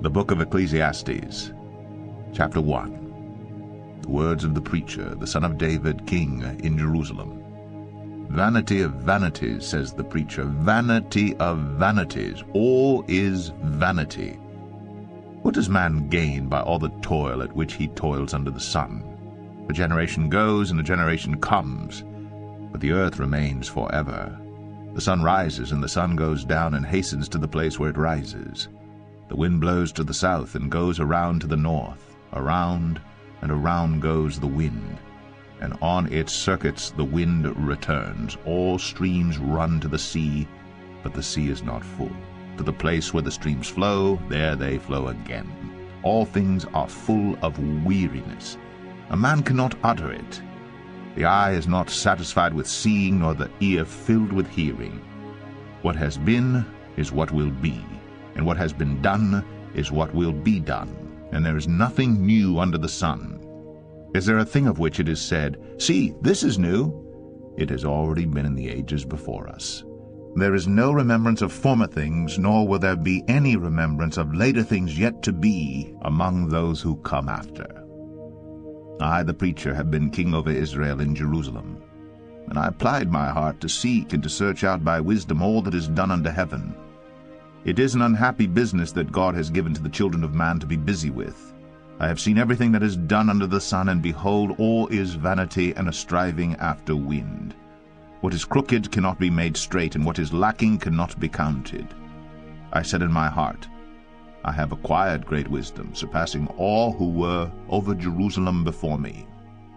The book of Ecclesiastes, chapter 1. The words of the preacher, the son of David, king in Jerusalem. Vanity of vanities, says the preacher, vanity of vanities, all is vanity. What does man gain by all the toil at which he toils under the sun? A generation goes and a generation comes, but the earth remains forever. The sun rises and the sun goes down and hastens to the place where it rises. The wind blows to the south and goes around to the north. Around and around goes the wind, and on its circuits the wind returns. All streams run to the sea, but the sea is not full. To the place where the streams flow, there they flow again. All things are full of weariness. A man cannot utter it. The eye is not satisfied with seeing, nor the ear filled with hearing. What has been is what will be, and what has been done is what will be done, and there is nothing new under the sun. Is there a thing of which it is said, "See, this is new"? It has already been in the ages before us. There is no remembrance of former things, nor will there be any remembrance of later things yet to be among those who come after. I, the preacher, have been king over Israel in Jerusalem, and I applied my heart to seek and to search out by wisdom all that is done under heaven. It is an unhappy business that God has given to the children of man to be busy with. I have seen everything that is done under the sun, and behold, all is vanity and a striving after wind. What is crooked cannot be made straight, and what is lacking cannot be counted. I said in my heart, I have acquired great wisdom, surpassing all who were over Jerusalem before me.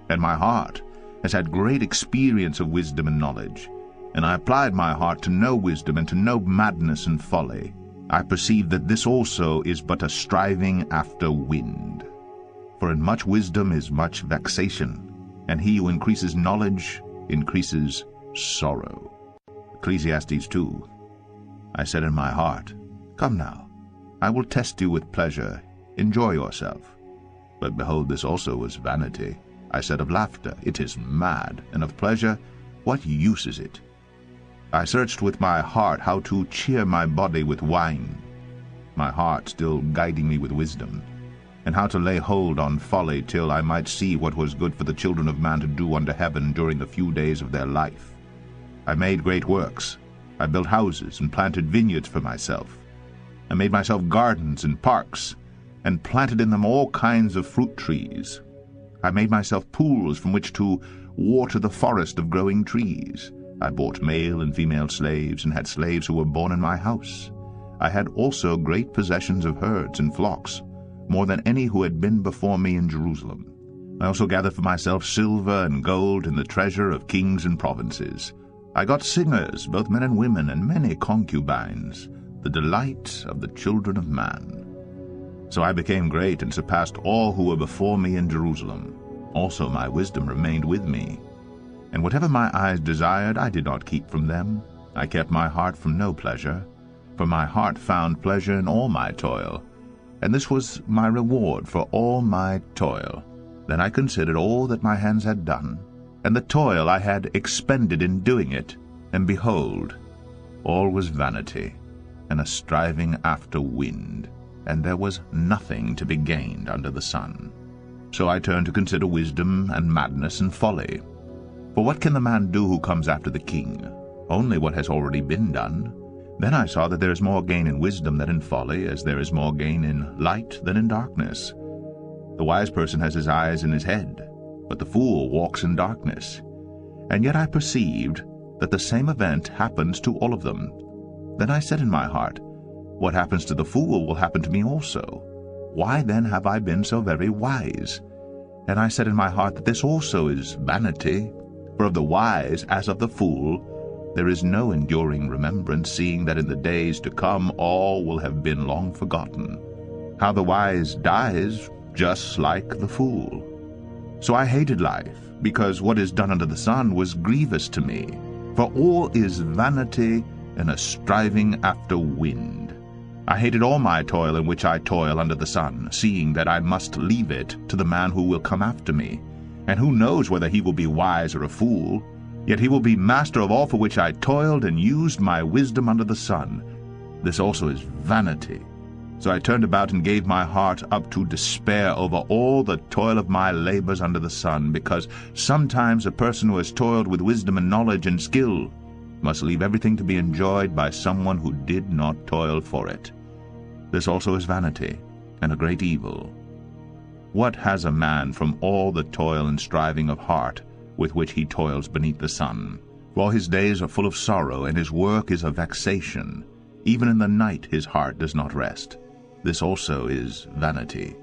And my heart has had great experience of wisdom and knowledge. And I applied my heart to know wisdom and to know madness and folly. I perceive that this also is but a striving after wind. For in much wisdom is much vexation, and he who increases knowledge increases sorrow. Ecclesiastes 2. I said in my heart, Come now, I will test you with pleasure, enjoy yourself. But behold, this also was vanity. I said of laughter, It is mad, and of pleasure, what use is it? I searched with my heart how to cheer my body with wine, my heart still guiding me with wisdom, and how to lay hold on folly till I might see what was good for the children of man to do under heaven during the few days of their life. I made great works. I built houses and planted vineyards for myself. I made myself gardens and parks, and planted in them all kinds of fruit trees. I made myself pools from which to water the forest of growing trees. I bought male and female slaves, and had slaves who were born in my house. I had also great possessions of herds and flocks, more than any who had been before me in Jerusalem. I also gathered for myself silver and gold and the treasure of kings and provinces. I got singers, both men and women, and many concubines, the delight of the children of man. So I became great and surpassed all who were before me in Jerusalem. Also my wisdom remained with me. And whatever my eyes desired, I did not keep from them. I kept my heart from no pleasure, for my heart found pleasure in all my toil, and this was my reward for all my toil. Then I considered all that my hands had done, and the toil I had expended in doing it, and behold, all was vanity, and a striving after wind, and there was nothing to be gained under the sun. So I turned to consider wisdom and madness and folly. For what can the man do who comes after the king? Only what has already been done. Then I saw that there is more gain in wisdom than in folly, as there is more gain in light than in darkness. The wise person has his eyes in his head, but the fool walks in darkness. And yet I perceived that the same event happens to all of them. Then I said in my heart, What happens to the fool will happen to me also. Why then have I been so very wise? And I said in my heart that this also is vanity. For of the wise, as of the fool, there is no enduring remembrance, seeing that in the days to come all will have been long forgotten. How the wise dies, just like the fool. So I hated life, because what is done under the sun was grievous to me. For all is vanity and a striving after wind. I hated all my toil in which I toil under the sun, seeing that I must leave it to the man who will come after me. And who knows whether he will be wise or a fool? Yet he will be master of all for which I toiled and used my wisdom under the sun. This also is vanity. So I turned about and gave my heart up to despair over all the toil of my labors under the sun, because sometimes a person who has toiled with wisdom and knowledge and skill must leave everything to be enjoyed by someone who did not toil for it. This also is vanity, and a great evil. What has a man from all the toil and striving of heart with which he toils beneath the sun? For all his days are full of sorrow, and his work is a vexation. Even in the night his heart does not rest. This also is vanity.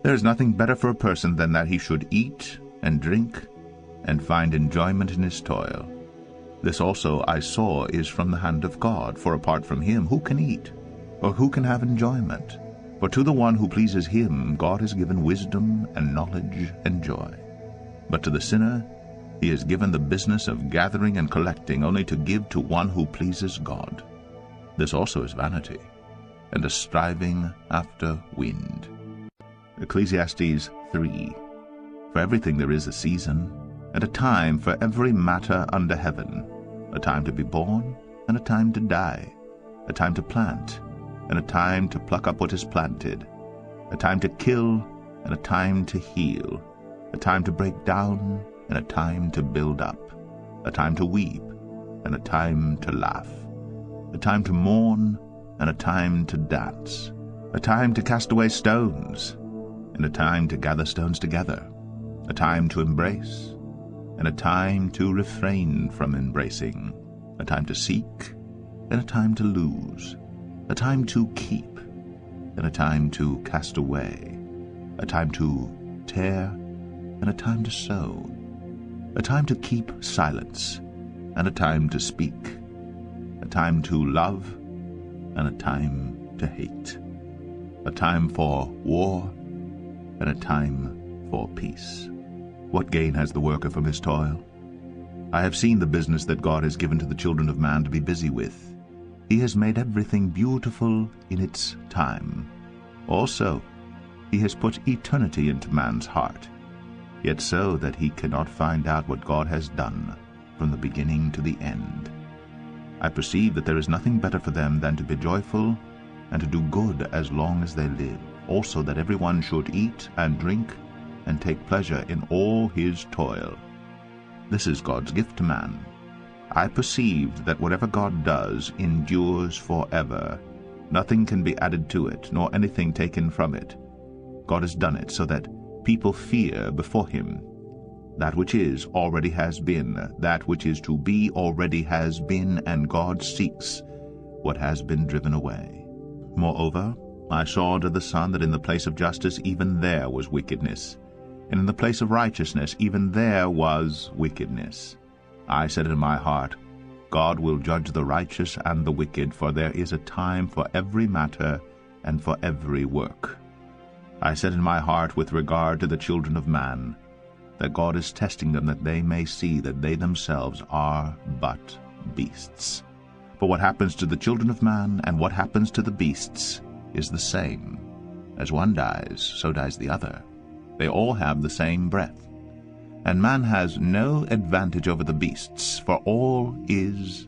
There is nothing better for a person than that he should eat and drink and find enjoyment in his toil. This also I saw is from the hand of God, for apart from him who can eat, or who can have enjoyment? For to the one who pleases him God has given wisdom and knowledge and joy. But to the sinner he has given the business of gathering and collecting, only to give to one who pleases God. This also is vanity, and a striving after wind. Ecclesiastes 3. For everything there is a season, and a time for every matter under heaven, a time to be born, and a time to die, a time to plant, and a time to pluck up what is planted, a time to kill, and a time to heal, a time to break down, and a time to build up, a time to weep, and a time to laugh, a time to mourn, and a time to dance, a time to cast away stones, and a time to gather stones together, a time to embrace, and a time to refrain from embracing, a time to seek, and a time to lose, a time to keep, and a time to cast away, a time to tear, and a time to sow, a time to keep silence, and a time to speak, a time to love, and a time to hate, a time for war, and a time for peace. What gain has the worker from his toil? I have seen the business that God has given to the children of man to be busy with. He has made everything beautiful in its time. Also, he has put eternity into man's heart, yet so that he cannot find out what God has done from the beginning to the end. I perceive that there is nothing better for them than to be joyful and to do good as long as they live. Also that everyone should eat and drink and take pleasure in all his toil. This is God's gift to man. I perceived that whatever God does endures forever. Nothing can be added to it, nor anything taken from it. God has done it so that people fear before him. That which is already has been, that which is to be already has been, and God seeks what has been driven away. Moreover, I saw under the sun that in the place of justice even there was wickedness, and in the place of righteousness even there was wickedness. I said in my heart, God will judge the righteous and the wicked, for there is a time for every matter and for every work. I said in my heart with regard to the children of man, that God is testing them, that they may see that they themselves are but beasts. For what happens to the children of man and what happens to the beasts is the same. As one dies, so dies the other. They all have the same breath. And man has no advantage over the beasts, for all is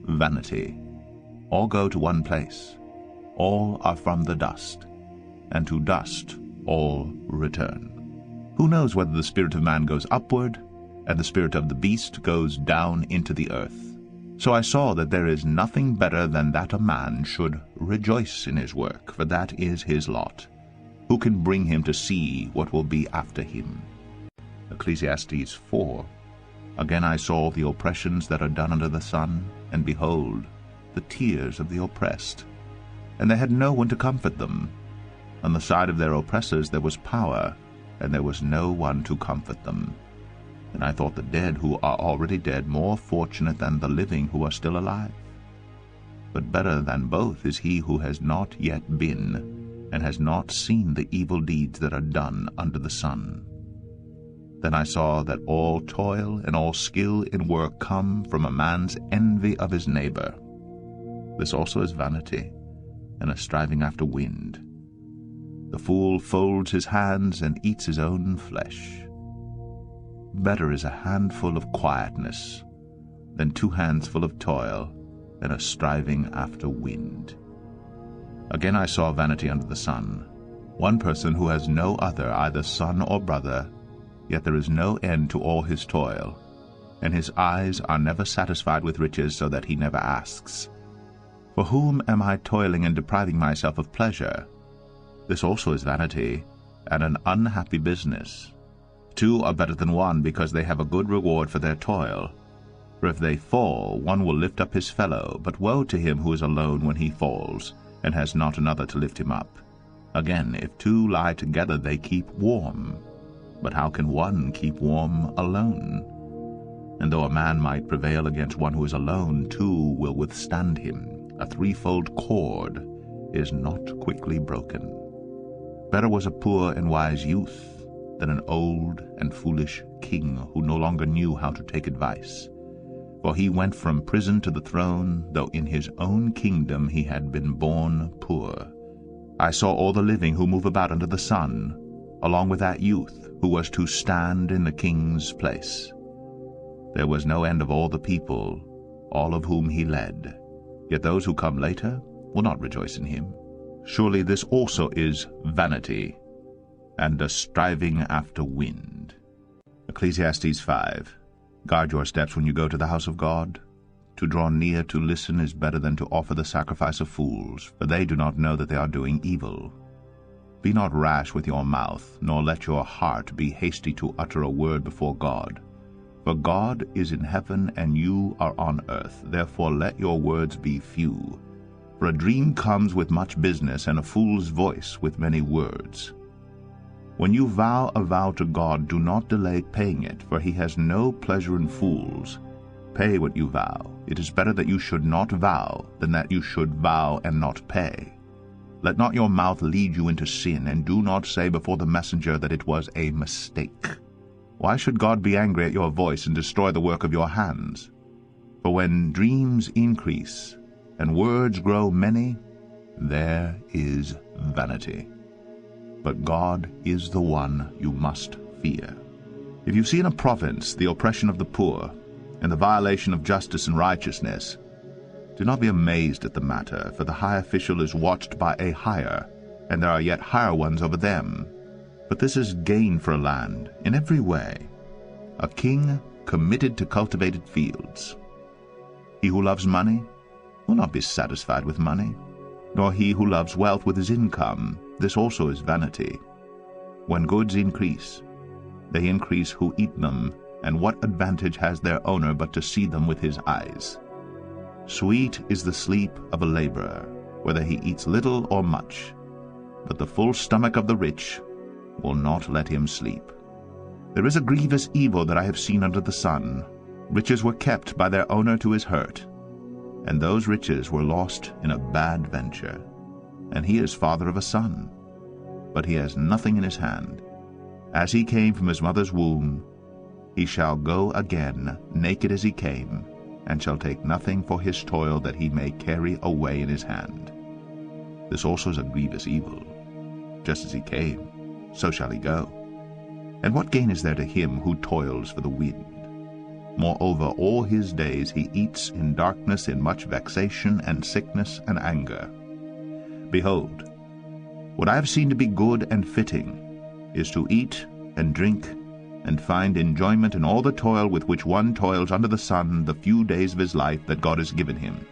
vanity. All go to one place. All are from the dust, and to dust all return. Who knows whether the spirit of man goes upward, and the spirit of the beast goes down into the earth? So I saw that there is nothing better than that a man should rejoice in his work, for that is his lot. Who can bring him to see what will be after him? Ecclesiastes 4. Again I saw the oppressions that are done under the sun, and behold, the tears of the oppressed. And they had no one to comfort them. On the side of their oppressors there was power, and there was no one to comfort them. And I thought the dead who are already dead more fortunate than the living who are still alive. But better than both is he who has not yet been, and has not seen the evil deeds that are done under the sun. Then I saw that all toil and all skill in work come from a man's envy of his neighbor. This also is vanity, and a striving after wind. The fool folds his hands and eats his own flesh. Better is a handful of quietness than 2 hands full of toil and a striving after wind. Again I saw vanity under the sun, one person who has no other, either son or brother, yet there is no end to all his toil, and his eyes are never satisfied with riches, so that he never asks, For whom am I toiling and depriving myself of pleasure? This also is vanity, and an unhappy business. Two are better than one, because they have a good reward for their toil. For if they fall, one will lift up his fellow, but woe to him who is alone when he falls, and has not another to lift him up. Again, if two lie together, they keep warm. But how can one keep warm alone? And though a man might prevail against one who is alone, two will withstand him. A threefold cord is not quickly broken. Better was a poor and wise youth than an old and foolish king who no longer knew how to take advice. For he went from prison to the throne, though in his own kingdom he had been born poor. I saw all the living who move about under the sun, along with that youth who was to stand in the king's place. There was no end of all the people, all of whom he led. Yet those who come later will not rejoice in him. Surely this also is vanity, and a striving after wind. Ecclesiastes 5. Guard your steps when you go to the house of God. To draw near to listen is better than to offer the sacrifice of fools, for they do not know that they are doing evil. Be not rash with your mouth, nor let your heart be hasty to utter a word before God. For God is in heaven, and you are on earth. Therefore let your words be few. For a dream comes with much business, and a fool's voice with many words. When you vow a vow to God, do not delay paying it, for he has no pleasure in fools. Pay what you vow. It is better that you should not vow than that you should vow and not pay. Let not your mouth lead you into sin, and do not say before the messenger that it was a mistake. Why should God be angry at your voice and destroy the work of your hands? For when dreams increase and words grow many, there is vanity. But God is the one you must fear. If you see in a province the oppression of the poor, and the violation of justice and righteousness, do not be amazed at the matter, for the high official is watched by a higher, and there are yet higher ones over them. But this is gain for a land in every way, a king committed to cultivated fields. He who loves money will not be satisfied with money, nor he who loves wealth with his income. This also is vanity. When goods increase, they increase who eat them, and what advantage has their owner but to see them with his eyes? Sweet is the sleep of a laborer, whether he eats little or much, but the full stomach of the rich will not let him sleep. There is a grievous evil that I have seen under the sun. Riches were kept by their owner to his hurt, and those riches were lost in a bad venture. And he is father of a son, but he has nothing in his hand. As he came from his mother's womb, he shall go again naked as he came, and shall take nothing for his toil that he may carry away in his hand. This also is a grievous evil. Just as he came, so shall he go. And what gain is there to him who toils for the wind? Moreover, all his days he eats in darkness, in much vexation and sickness and anger. Behold, what I have seen to be good and fitting is to eat and drink and find enjoyment in all the toil with which one toils under the sun the few days of his life that God has given him.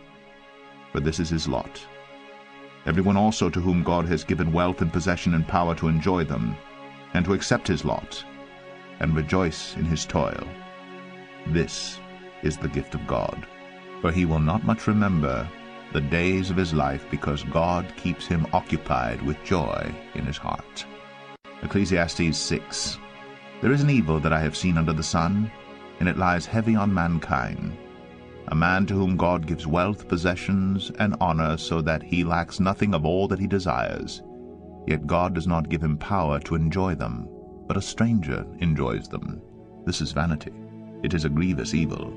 For this is his lot. Everyone also to whom God has given wealth and possession and power to enjoy them, and to accept his lot, and rejoice in his toil. This is the gift of God. For he will not much remember the days of his life, because God keeps him occupied with joy in his heart. Ecclesiastes 6. There is an evil that I have seen under the sun, and it lies heavy on mankind. A man to whom God gives wealth, possessions, and honor, so that he lacks nothing of all that he desires. Yet God does not give him power to enjoy them, but a stranger enjoys them. This is vanity. It is a grievous evil.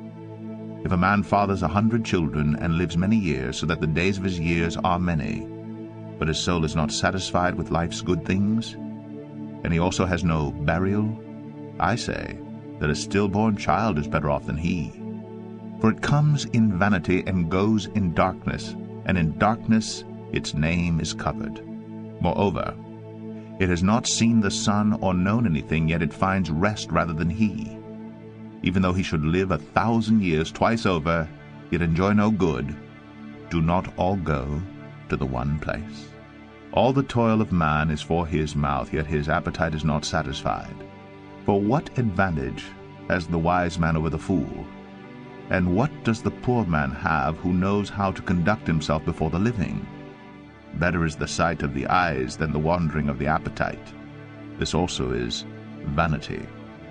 If a man fathers 100 children and lives many years, so that the days of his years are many, but his soul is not satisfied with life's good things, and he also has no burial, I say that a stillborn child is better off than he. For it comes in vanity and goes in darkness, and in darkness its name is covered. Moreover, it has not seen the sun or known anything, yet it finds rest rather than he. Even though he should live 1,000 years twice over, yet enjoy no good, do not all go to the one place? All the toil of man is for his mouth, yet his appetite is not satisfied. For what advantage has the wise man over the fool? And what does the poor man have who knows how to conduct himself before the living? Better is the sight of the eyes than the wandering of the appetite. This also is vanity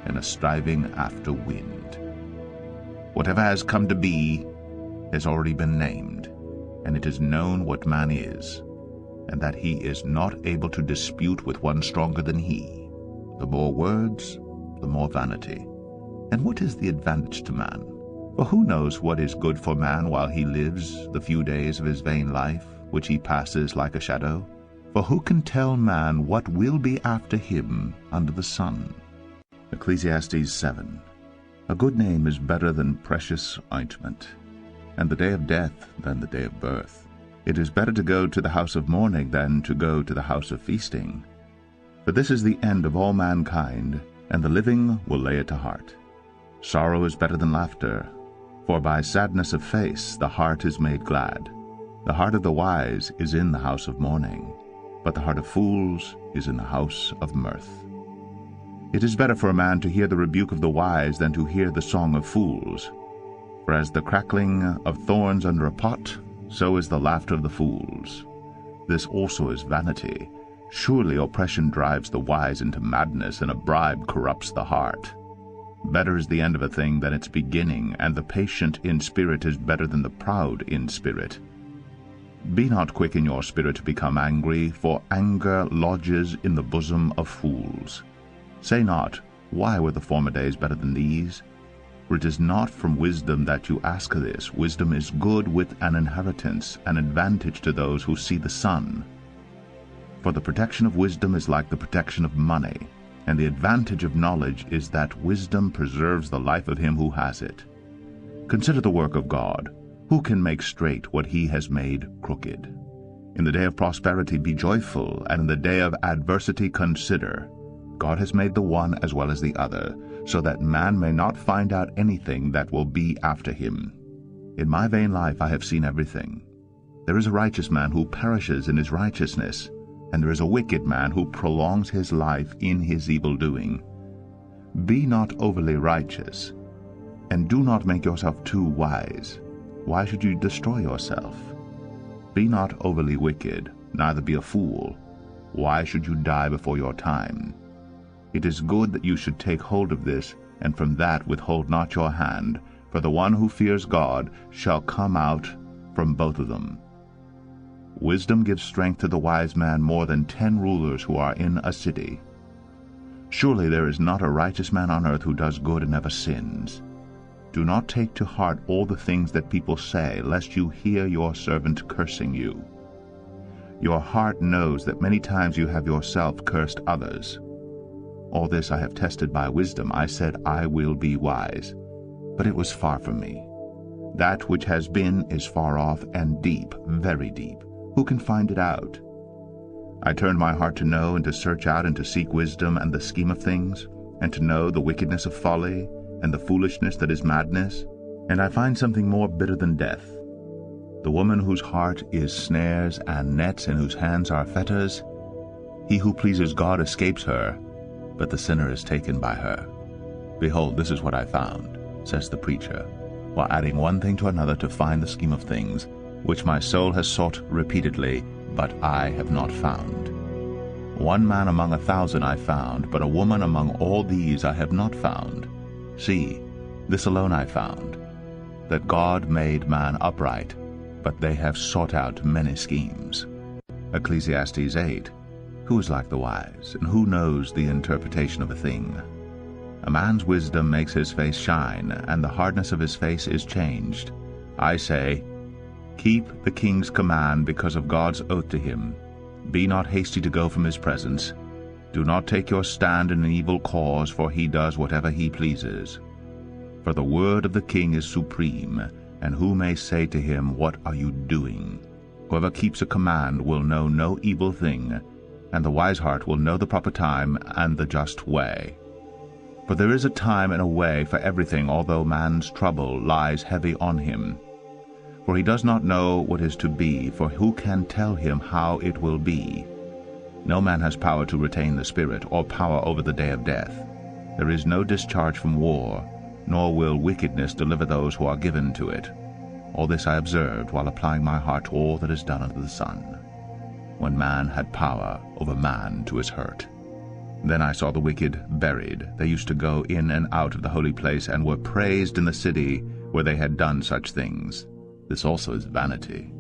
and a striving after wind. Whatever has come to be has already been named, and it is known what man is, and that he is not able to dispute with one stronger than he. The more words, the more vanity. And what is the advantage to man? For who knows what is good for man while he lives the few days of his vain life, which he passes like a shadow? For who can tell man what will be after him under the sun? Ecclesiastes 7. A good name is better than precious ointment, and the day of death than the day of birth. It is better to go to the house of mourning than to go to the house of feasting. For this is the end of all mankind, and the living will lay it to heart. Sorrow is better than laughter, for by sadness of face the heart is made glad. The heart of the wise is in the house of mourning, but the heart of fools is in the house of mirth. It is better for a man to hear the rebuke of the wise than to hear the song of fools. For as the crackling of thorns under a pot, so is the laughter of the fools. This also is vanity. Surely oppression drives the wise into madness, and a bribe corrupts the heart. Better is the end of a thing than its beginning, and the patient in spirit is better than the proud in spirit. Be not quick in your spirit to become angry, for anger lodges in the bosom of fools. Say not, why were the former days better than these? For it is not from wisdom that you ask this. Wisdom is good with an inheritance, an advantage to those who see the sun. For the protection of wisdom is like the protection of money, and the advantage of knowledge is that wisdom preserves the life of him who has it. Consider the work of God. Who can make straight what he has made crooked? In the day of prosperity be joyful, and in the day of adversity consider. God has made the one as well as the other, so that man may not find out anything that will be after him. In my vain life I have seen everything. There is a righteous man who perishes in his righteousness, and there is a wicked man who prolongs his life in his evil doing. Be not overly righteous, and do not make yourself too wise. Why should you destroy yourself? Be not overly wicked, neither be a fool. Why should you die before your time? It is good that you should take hold of this, and from that withhold not your hand, for the one who fears God shall come out from both of them. Wisdom gives strength to the wise man more than 10 rulers who are in a city. Surely there is not a righteous man on earth who does good and never sins. Do not take to heart all the things that people say, lest you hear your servant cursing you. Your heart knows that many times you have yourself cursed others. All this I have tested by wisdom. I said, I will be wise. But it was far from me. That which has been is far off and deep, very deep. Who can find it out? I turned my heart to know and to search out and to seek wisdom and the scheme of things, and to know the wickedness of folly and the foolishness that is madness. And I find something more bitter than death. The woman whose heart is snares and nets, and whose hands are fetters. He who pleases God escapes her, but the sinner is taken by her. Behold, this is what I found, says the preacher, while adding one thing to another to find the scheme of things, which my soul has sought repeatedly, but I have not found. One man among 1,000 I found, but a woman among all these I have not found. See, this alone I found, that God made man upright, but they have sought out many schemes. Ecclesiastes 8. Who is like the wise, and who knows the interpretation of a thing? A man's wisdom makes his face shine, and the hardness of his face is changed. I say, keep the king's command because of God's oath to him. Be not hasty to go from his presence. Do not take your stand in an evil cause, for he does whatever he pleases. For the word of the king is supreme, and who may say to him, what are you doing? Whoever keeps a command will know no evil thing, and the wise heart will know the proper time and the just way. For there is a time and a way for everything, although man's trouble lies heavy on him. For he does not know what is to be, for who can tell him how it will be? No man has power to retain the spirit, or power over the day of death. There is no discharge from war, nor will wickedness deliver those who are given to it. All this I observed while applying my heart to all that is done under the sun, when man had power over man to his hurt. Then I saw the wicked buried. They used to go in and out of the holy place, and were praised in the city where they had done such things. This also is vanity,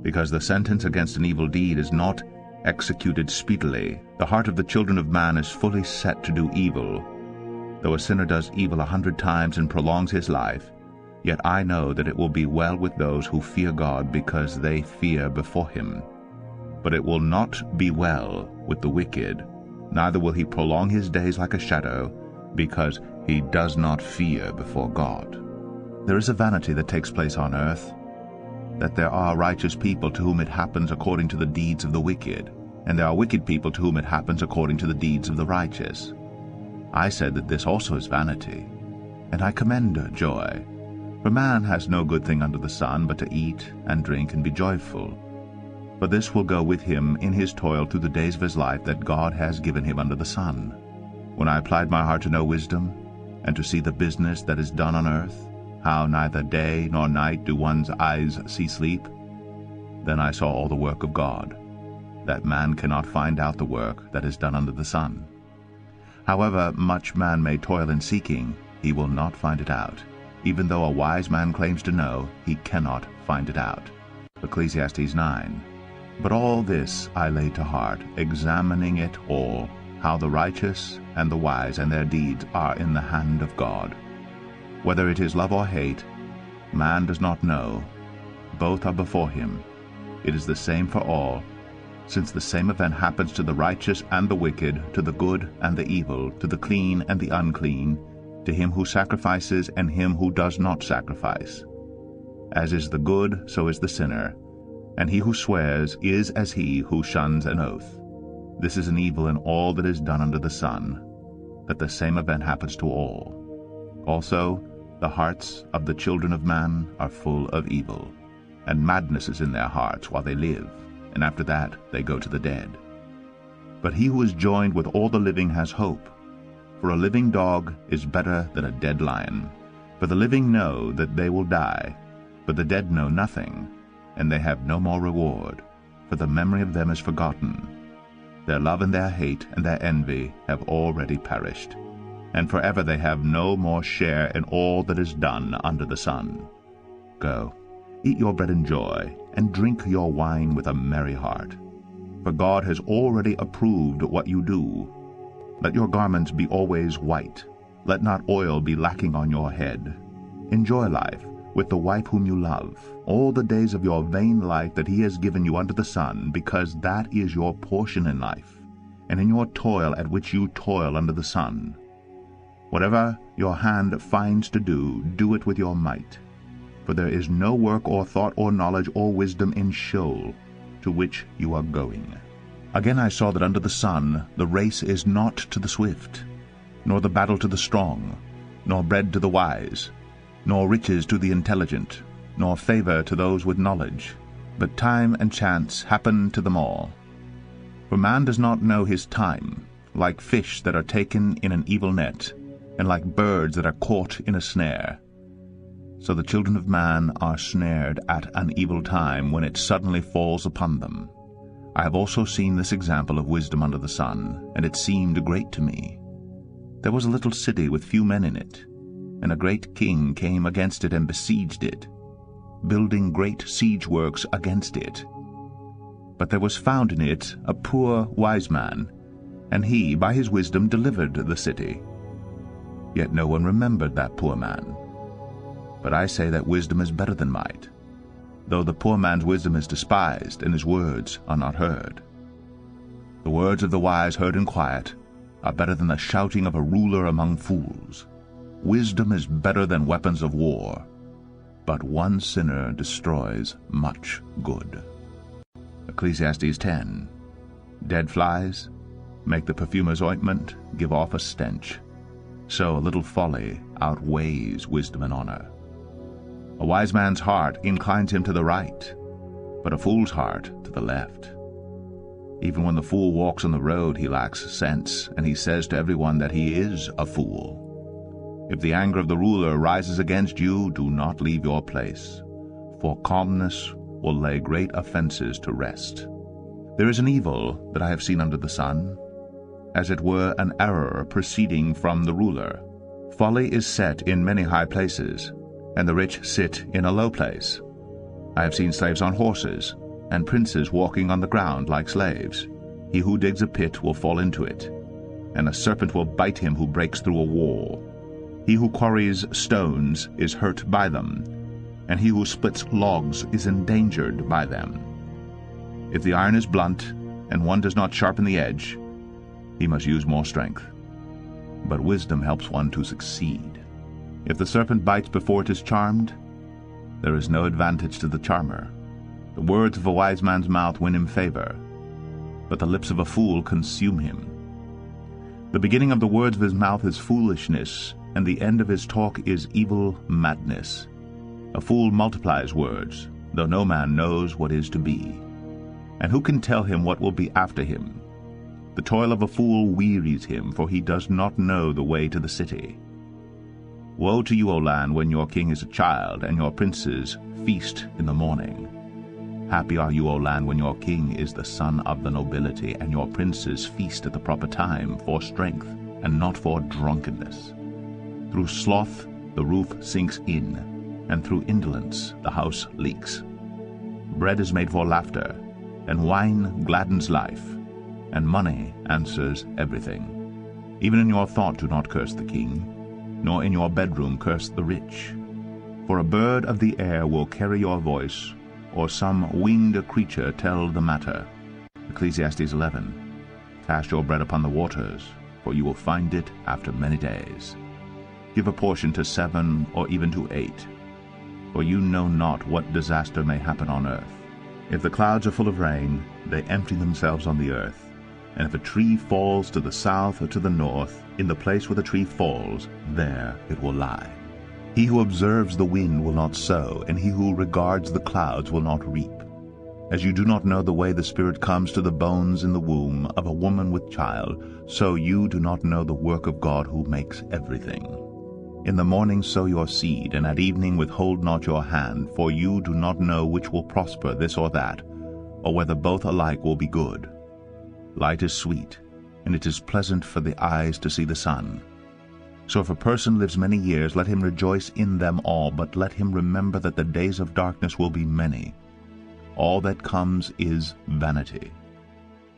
because the sentence against an evil deed is not executed speedily. The heart of the children of man is fully set to do evil. Though a sinner does evil 100 times and prolongs his life, yet I know that it will be well with those who fear God, because they fear before him. But it will not be well with the wicked, neither will he prolong his days like a shadow, because he does not fear before God. There is a vanity that takes place on earth, that there are righteous people to whom it happens according to the deeds of the wicked, and there are wicked people to whom it happens according to the deeds of the righteous. I said that this also is vanity, and I commend joy. For man has no good thing under the sun but to eat and drink and be joyful. For this will go with him in his toil through the days of his life that God has given him under the sun. When I applied my heart to know wisdom, and to see the business that is done on earth, how neither day nor night do one's eyes see sleep, then I saw all the work of God, that man cannot find out the work that is done under the sun. However much man may toil in seeking, he will not find it out. Even though a wise man claims to know, he cannot find it out. Ecclesiastes 9. But all this I laid to heart, examining it all, how the righteous and the wise and their deeds are in the hand of God. Whether it is love or hate, man does not know. Both are before him. It is the same for all, since the same event happens to the righteous and the wicked, to the good and the evil, to the clean and the unclean, to him who sacrifices and him who does not sacrifice. As is the good, so is the sinner, and he who swears is as he who shuns an oath. This is an evil in all that is done under the sun, that the same event happens to all. Also, the hearts of the children of man are full of evil, and madness is in their hearts while they live, and after that they go to the dead. But he who is joined with all the living has hope. For a living dog is better than a dead lion. For the living know that they will die, but the dead know nothing, and they have no more reward, for the memory of them is forgotten. Their love and their hate and their envy have already perished, and forever they have no more share in all that is done under the sun. Go, eat your bread in joy, and drink your wine with a merry heart. For God has already approved what you do. Let your garments be always white. Let not oil be lacking on your head. Enjoy life with the wife whom you love, all the days of your vain life that he has given you under the sun, because that is your portion in life, and in your toil at which you toil under the sun. Whatever your hand finds to do, do it with your might. For there is no work or thought or knowledge or wisdom in Sheol, to which you are going. Again I saw that under the sun the race is not to the swift, nor the battle to the strong, nor bread to the wise, nor riches to the intelligent, nor favor to those with knowledge, but time and chance happen to them all. For man does not know his time, like fish that are taken in an evil net, and like birds that are caught in a snare. So the children of man are snared at an evil time, when it suddenly falls upon them. I have also seen this example of wisdom under the sun, and it seemed great to me. There was a little city with few men in it, and a great king came against it and besieged it, building great siege works against it. But there was found in it a poor wise man, and he by his wisdom delivered the city. Yet no one remembered that poor man. But I say that wisdom is better than might, though the poor man's wisdom is despised, and his words are not heard. The words of the wise heard in quiet are better than the shouting of a ruler among fools. Wisdom is better than weapons of war, but one sinner destroys much good. Ecclesiastes 10. Dead flies make the perfumer's ointment give off a stench. So a little folly outweighs wisdom and honor. A wise man's heart inclines him to the right, but a fool's heart to the left. Even when the fool walks on the road, he lacks sense, and he says to everyone that he is a fool. If the anger of the ruler rises against you, do not leave your place, for calmness will lay great offenses to rest. There is an evil that I have seen under the sun, as it were an error proceeding from the ruler. Folly is set in many high places, and the rich sit in a low place. I have seen slaves on horses, and princes walking on the ground like slaves. He who digs a pit will fall into it, and a serpent will bite him who breaks through a wall. He who quarries stones is hurt by them, and he who splits logs is endangered by them. If the iron is blunt, and one does not sharpen the edge, he must use more strength. But wisdom helps one to succeed. If the serpent bites before it is charmed, there is no advantage to the charmer. The words of a wise man's mouth win him favor, but the lips of a fool consume him. The beginning of the words of his mouth is foolishness, and the end of his talk is evil madness. A fool multiplies words, though no man knows what is to be. And who can tell him what will be after him? The toil of a fool wearies him, for he does not know the way to the city. Woe to you, O land, when your king is a child, and your princes feast in the morning. Happy are you, O land, when your king is the son of the nobility, and your princes feast at the proper time, for strength, and not for drunkenness. Through sloth the roof sinks in, and through indolence the house leaks. Bread is made for laughter, and wine gladdens life, and money answers everything. Even in your thought do not curse the king, nor in your bedroom curse the rich. For a bird of the air will carry your voice, or some winged creature tell the matter. Ecclesiastes 11. Cast your bread upon the waters, for you will find it after many days. Give a portion to 7 or even to 8, for you know not what disaster may happen on earth. If the clouds are full of rain, they empty themselves on the earth. And if a tree falls to the south or to the north, in the place where the tree falls, there it will lie. He who observes the wind will not sow, and he who regards the clouds will not reap. As you do not know the way the Spirit comes to the bones in the womb of a woman with child, so you do not know the work of God who makes everything. In the morning sow your seed, and at evening withhold not your hand, for you do not know which will prosper, this or that, or whether both alike will be good. Light is sweet, and it is pleasant for the eyes to see the sun. So if a person lives many years, let him rejoice in them all, but let him remember that the days of darkness will be many. All that comes is vanity.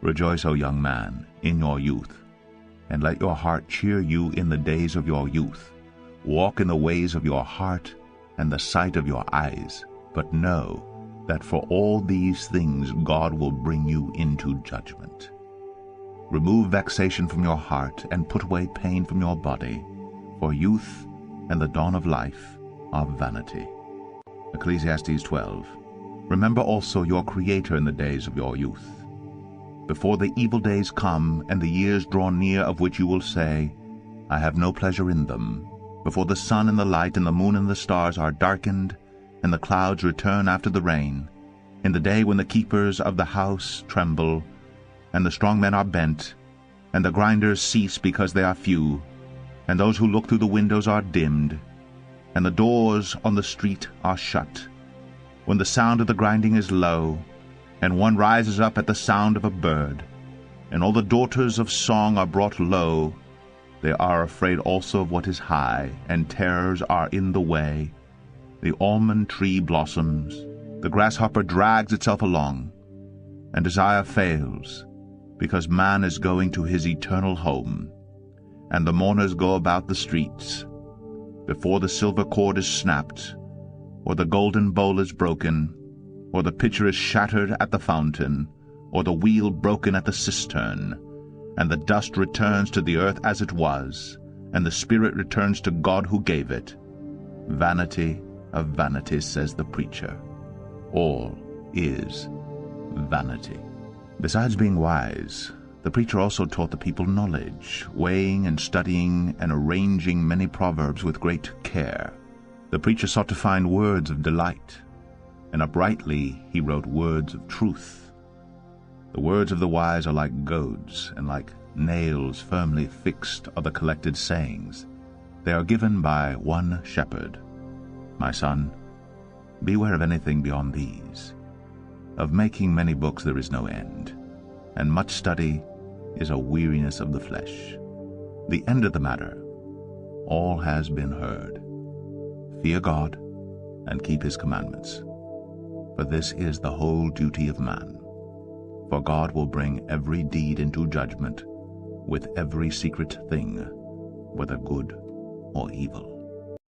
Rejoice, O young man, in your youth, and let your heart cheer you in the days of your youth. Walk in the ways of your heart and the sight of your eyes, but know that for all these things God will bring you into judgment. Remove vexation from your heart, and put away pain from your body, for youth and the dawn of life are vanity. Ecclesiastes 12. Remember also your Creator in the days of your youth, before the evil days come, and the years draw near of which you will say, I have no pleasure in them, before the sun and the light and the moon and the stars are darkened, and the clouds return after the rain, in the day when the keepers of the house tremble, and the strong men are bent, and the grinders cease because they are few, and those who look through the windows are dimmed, and the doors on the street are shut, when the sound of the grinding is low, and one rises up at the sound of a bird, and all the daughters of song are brought low. They are afraid also of what is high, and terrors are in the way. The almond tree blossoms, the grasshopper drags itself along, and desire fails, because man is going to his eternal home, and the mourners go about the streets, before the silver cord is snapped, or the golden bowl is broken, or the pitcher is shattered at the fountain, or the wheel broken at the cistern, and the dust returns to the earth as it was, and the spirit returns to God who gave it. Vanity of vanities, says the preacher. All is vanity. Besides being wise, the preacher also taught the people knowledge, weighing and studying and arranging many proverbs with great care. The preacher sought to find words of delight, and uprightly he wrote words of truth. The words of the wise are like goads, and like nails firmly fixed are the collected sayings. They are given by one shepherd. My son, beware of anything beyond these. Of making many books there is no end, and much study is a weariness of the flesh. The end of the matter, all has been heard. Fear God, and keep his commandments, for this is the whole duty of man. For God will bring every deed into judgment with every secret thing, whether good or evil.